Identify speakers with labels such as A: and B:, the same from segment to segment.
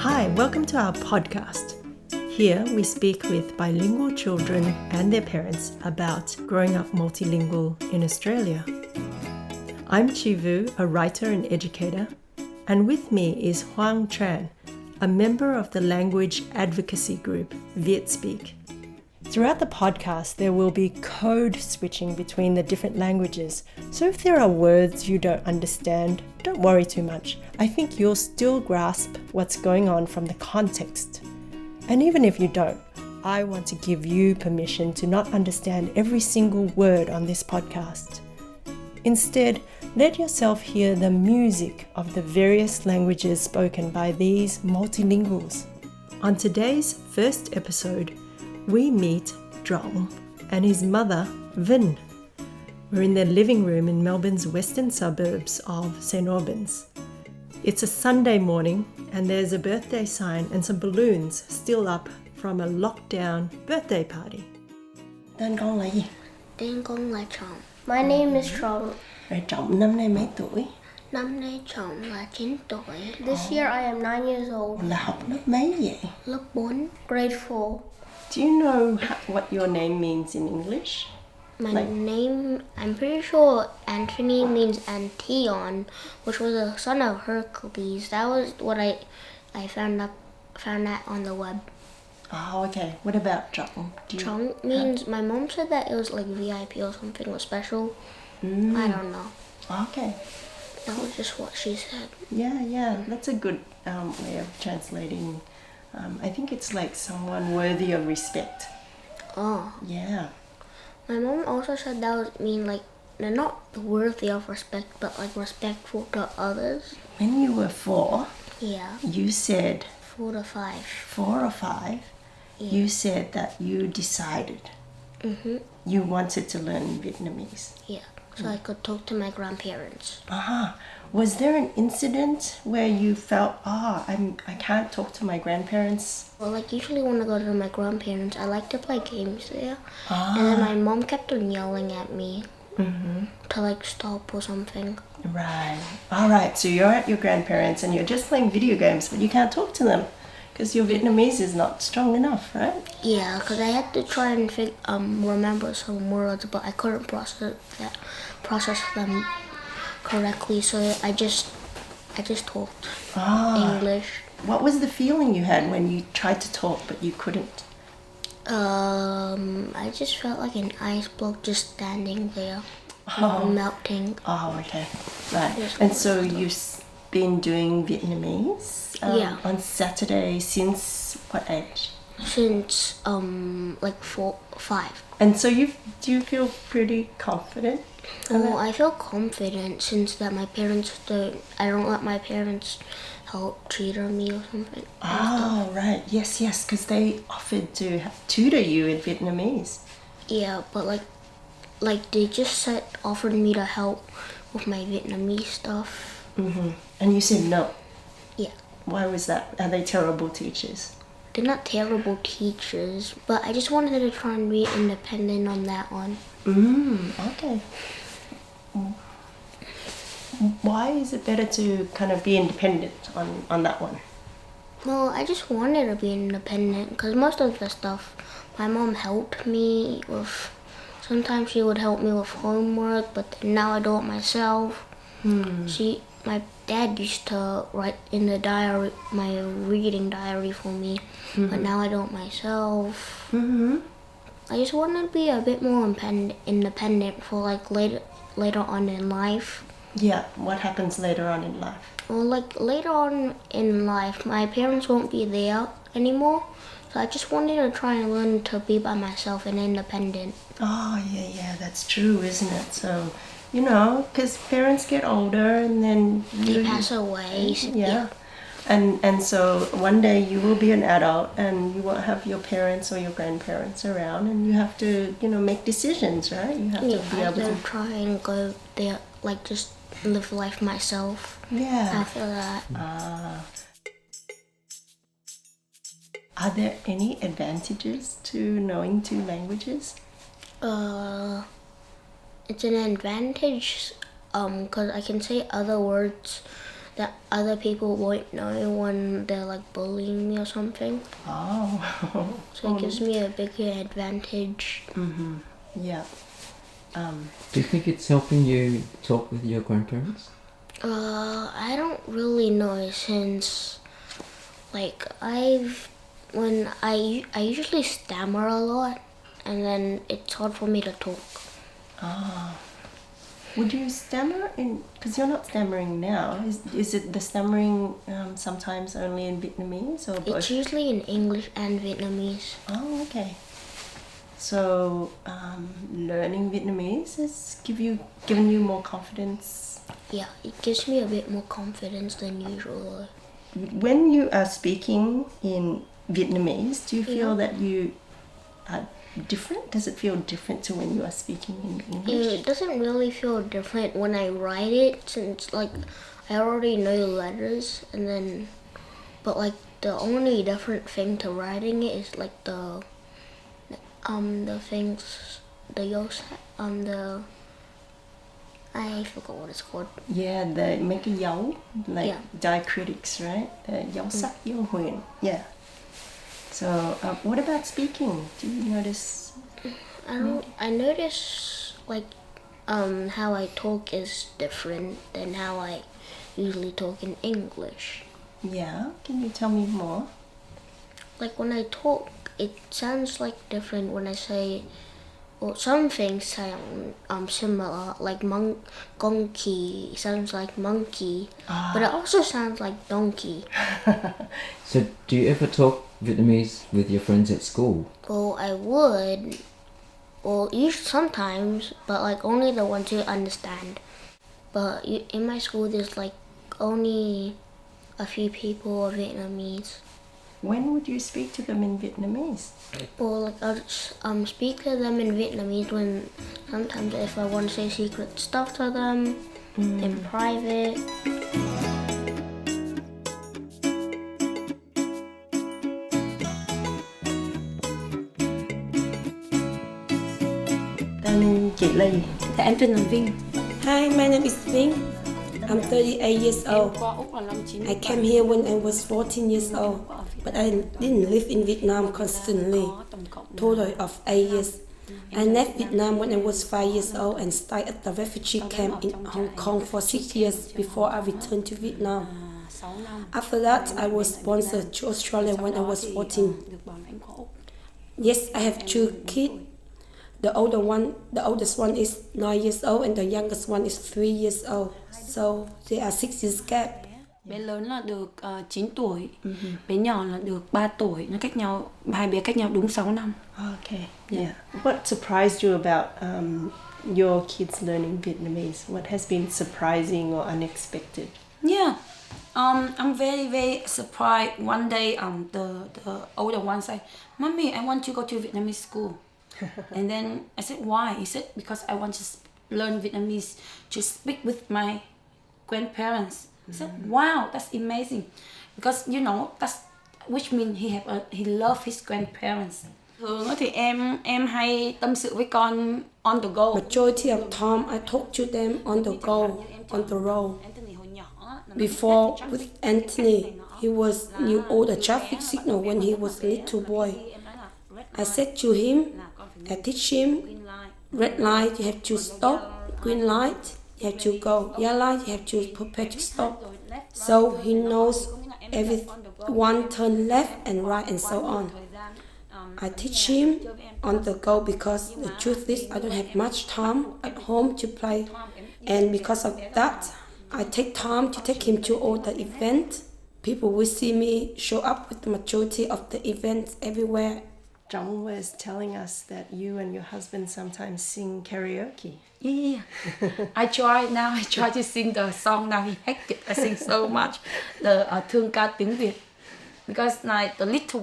A: Hi, welcome to our podcast. Here we speak with bilingual children and their parents about growing up multilingual in Australia. I'm Chivu, a writer and educator, and with me is Hoang Tran, a member of the language advocacy group VietSpeak. Throughout the podcast, there will be code switching between the different languages, so if there are words you don't understand, don't worry too much. I think you'll still grasp what's going on from the context. And even if you don't, I want to give you permission to not understand every single word on this podcast. Instead, let yourself hear the music of the various languages spoken by these multilinguals. On today's first episode, we meet Trọng and his mother, Vinh. We're in their living room in Melbourne's western suburbs of St Albans. It's a Sunday morning and there's a birthday sign and some balloons still up from a lockdown birthday party. Tên con là gì?
B: Tên con là Trọng.
C: My name is Tran.
A: Rồi Trọng năm nay mấy tuổi?
B: Năm nay Trọng là 9 tuổi.
C: This year I am 9 years old.
A: Là học lớp mấy vậy?
B: Lớp 4.
C: Grade 4.
A: Do you know what your name means in English?
B: My name, I'm pretty sure Anthony means Antion, which was a son of Hercules. That was what I found out on the web.
A: Oh, okay. What about Trọng?
B: Trọng means, my mom said that it was like VIP or something was special. I don't know.
A: Okay.
B: That was just what she said.
A: Yeah. That's a good way of translating. I think it's like someone worthy of respect.
B: Oh.
A: Yeah.
B: My mom also said that would mean like, not worthy of respect, but like respectful to others.
A: When you were 4,
B: Yeah.
A: you said
B: 4 to 5.
A: 4 or 5.
B: Yeah.
A: You said that you decided you wanted to learn Vietnamese.
B: Yeah. So I could talk to my grandparents.
A: Was there an incident where you felt, I can't talk to my grandparents?
B: Well, like usually when I go to my grandparents, I like to play games there. And then my mom kept on yelling at me to like stop or something.
A: Right. All right. So you're at your grandparents and you're just playing video games, but you can't talk to them because your Vietnamese is not strong enough, right?
B: Yeah, because I had to try and remember some words, but I couldn't process them correctly. So I just talked English.
A: What was the feeling you had when you tried to talk but you couldn't?
B: I just felt like an ice block just standing there, melting.
A: Oh, okay. Right. And so you've been doing Vietnamese on Saturday since what age?
B: Since like 4, 5.
A: And so do you feel pretty confident?
B: Well, I feel confident since that I don't let my parents help tutor me or something.
A: Oh, right. Yes, because they offered to tutor you in Vietnamese.
B: Yeah, but like they just offered me to help with my Vietnamese stuff.
A: And you said no.
B: Yeah.
A: Why was that? Are they terrible teachers?
B: They're not terrible teachers, but I just wanted to try and be independent on that one.
A: Okay. Why is it better to kind of be independent on that one?
B: Well, I just wanted to be independent because most of the stuff my mom helped me with. Sometimes she would help me with homework, but then now I do it myself. My dad used to write in the diary, my reading diary for me, but now I do it myself. I just want to be a bit more independent for like later on in life.
A: Yeah, what happens later on in life?
B: Well, like later on in life, my parents won't be there anymore, so I just wanted to try and learn to be by myself and independent.
A: Oh, yeah, that's true, isn't it? So, because parents get older and then
B: they pass away.
A: Yeah. And so one day you will be an adult and you won't have your parents or your grandparents around and you have to, make decisions, right? You have to be able to
B: try and go there, like just live life myself.
A: Yeah.
B: After that.
A: Are there any advantages to knowing 2 languages?
B: It's an advantage because I can say other words that other people won't know when they're like bullying me or something.
A: Oh.
B: So it gives me a bigger advantage.
A: Mm-hmm. Yeah.
D: Do you think it's helping you talk with your grandparents?
B: I don't really know, since like I usually stammer a lot, and then it's hard for me to talk.
A: Ah. Would you stammer in? Because you're not stammering now. Is it the stammering sometimes only in Vietnamese or both?
B: It's usually in English and Vietnamese.
A: Oh, okay. So learning Vietnamese has given you more confidence.
B: Yeah, it gives me a bit more confidence than usual.
A: When you are speaking in Vietnamese, do you feel that you are different? Does it feel different to when you are speaking in English?
B: It doesn't really feel different when I write it, since like I already know the letters, and then but like the only different thing to writing it is like the things, the I forgot what it's called.
A: Yeah, they make a dấu, like
B: Yeah.
A: diacritics, right? The dấu sắc, dấu huyền. Yeah. So, what about speaking? Do you notice?
B: I notice like how I talk is different than how I usually talk in English.
A: Yeah. Can you tell me more?
B: Like when I talk, it sounds like different when I say. Well, some things sound similar, like monkey sounds like monkey, but it also sounds like donkey.
D: So do you ever talk Vietnamese with your friends at school?
B: Well, I would. Well, usually sometimes, but like only the ones who understand. But in my school, there's like only a few people who are Vietnamese.
A: When would you speak to them in Vietnamese?
B: Well, like I'll just, speak to them in Vietnamese when sometimes if I want to say secret stuff to them in private.
A: Tên chị Ly.
E: Dạ, em tên là Vinh. Hi, my name is Vinh. I'm 38 years old. I came here when I was 14 years old, but I didn't live in Vietnam constantly, total of 8 years. I left Vietnam when I was 5 years old and stayed at the refugee camp in Hong Kong for 6 years before I returned to Vietnam. After that, I was sponsored to Australia when I was 14. Yes, I have 2 kids. The oldest one is 9 years old and the youngest one is 3 years old. So there are 6 years gap.
F: Bé lớn là được 9 tuổi, bé nhỏ là được 3 tuổi. Nó cách nhau, hai bé cách nhau đúng 6 năm.
A: Okay. Yeah. What surprised you about your kids learning Vietnamese? What has been surprising or unexpected?
F: Yeah. I'm very, very surprised. One day, the older one said, "Mommy, I want to go to Vietnamese school." And then I said, "Why?" He said, "Because I want to learn Vietnamese to speak with my grandparents." I said, "Wow, that's amazing." Because that's which means he loves his grandparents. Thường thì em hay tâm sự với con on the go.
E: Majority of time I talk to them on the go, on the road. Before with Anthony, he knew all the traffic signal when he was a little boy. I said to him, I teach him, red light, you have to stop, green light, you have to go, yellow light, you have to prepare to stop. So he knows everyone turn left and right and so on. I teach him on the go because the truth is I don't have much time at home to play, and because of that I take time to take him to all the events. People will see me show up with the majority of the events everywhere.
A: Trọng was telling us that you and your husband sometimes sing karaoke.
F: Yeah. I try to sing the song now. He hates it. I sing so much. The thương ca tiếng Việt. Because like the little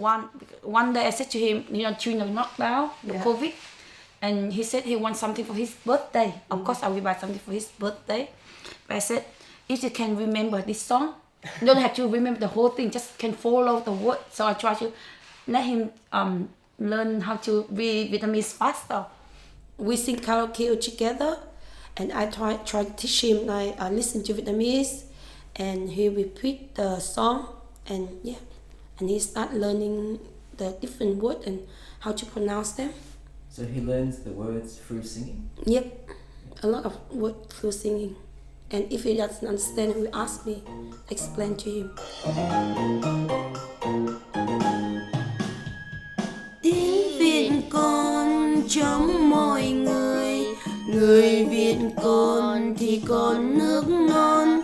F: one day I said to him, during the lockdown, the COVID, and he said he wants something for his birthday. Of course I will buy something for his birthday. But I said, if you can remember this song, you don't have to remember the whole thing, just can follow the words. So I try to let him learn how to read Vietnamese faster.
E: We sing karaoke together, and I try to teach him like listen to Vietnamese and he repeat the song, and he start learning the different words and how to pronounce them.
D: So he learns the words through singing?
E: Yep, a lot of words through singing. And if he doesn't understand, he will ask me, explain to him. Tiếng Việt con trong mọi người, người Việt con thì con nước non,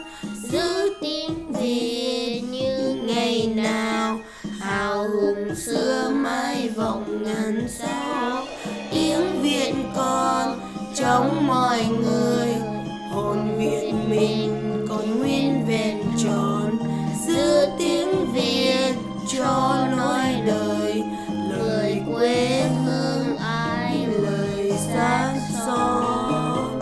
E: giữ tiếng Việt như ngày nào, hào hùng xưa mãi vọng ngàn sao. Tiếng Việt con trong mọi người, hồn Việt mình còn nguyên vẹn tròn, giữ tiếng Việt cho nói đời, lời quê hương ai lời sát son.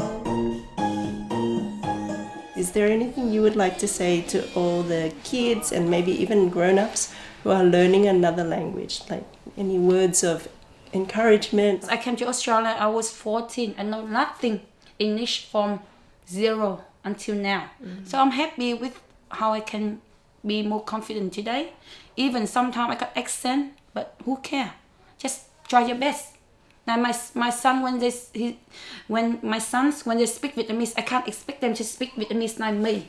A: Is there anything you would like to say to all the kids and maybe even grown-ups who are learning another language? Like any words of encouragement?
F: I came to Australia, I was 14. I know nothing English from zero until now. So I'm happy with how I can be more confident today. Even sometimes I got accent, but who care? Just try your best. Now my son when they speak Vietnamese, I can't expect them to speak Vietnamese like me,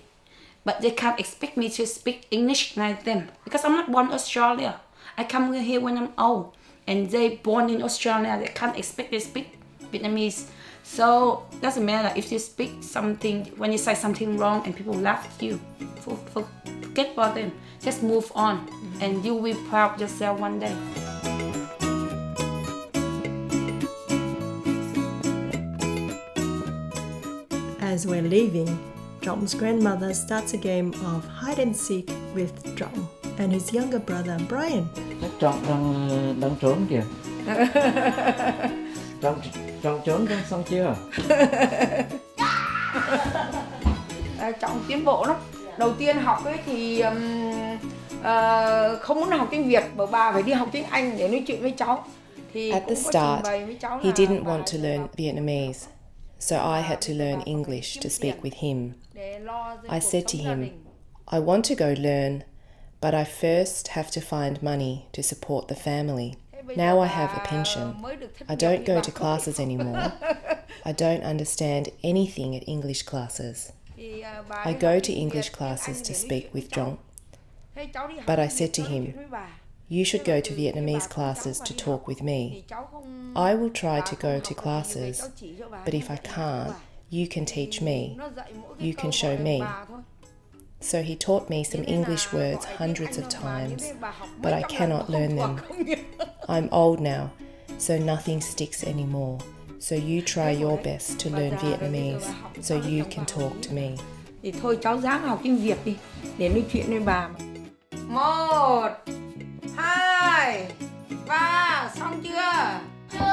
F: but they can't expect me to speak English like them because I'm not born in Australia. I come here when I'm old, and they born in Australia. They can't expect they speak Vietnamese. So doesn't matter if you speak something, when you say something wrong and people laugh at you, forget about them. Just move on, and you will be proud of yourself one day.
A: As we're leaving, Trọng grandmother starts a game of hide and seek with Trọng and his younger brother Brian.
D: Trọng đang trốn kìa. Trọng trốn xong chưa?
G: Trọng tiến bộ lắm. Đầu tiên học ấy thì không muốn học tiếng Việt, bảo bà phải đi học tiếng Anh để nói chuyện với cháu.
H: At the start, he didn't want to learn Vietnamese, so I had to learn English to speak with him. I said to him, I want to go learn, but I first have to find money to support the family. Now I have a pension. I don't go to classes anymore. I don't understand anything at English classes. I go to English classes to speak with Trọng. But I said to him, you should go to Vietnamese classes to talk with me. I will try to go to classes, but if I can't, you can teach me. You can show me. So he taught me some English words hundreds of times, but I cannot learn them. I'm old now, so nothing sticks anymore. So you try your best to learn Vietnamese, so you can talk to me.
G: Thì thôi cháu ráng học tiếng Việt đi, để nói chuyện với bà. 1, 2, 3, xong chưa? Chưa.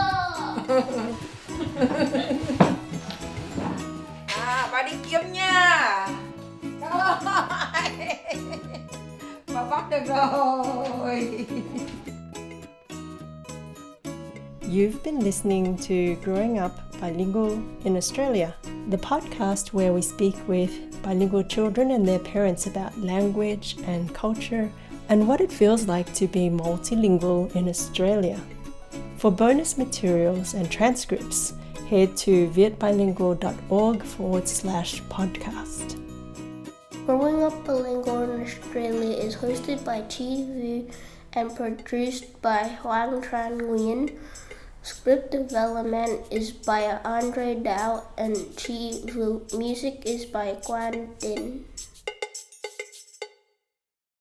G: Bà đi kiếm nha. Bà bắt được rồi.
A: You've been listening to Growing Up Bilingual in Australia, the podcast where we speak with bilingual children and their parents about language and culture and what it feels like to be multilingual in Australia. For bonus materials and transcripts, head to vietbilingual.org/podcast.
C: Growing Up Bilingual in Australia is hosted by Chi Vu and produced by Hoang, Tran, Nguyen. Script development is by Andrè and Chi Vu. Music is by Nguyen.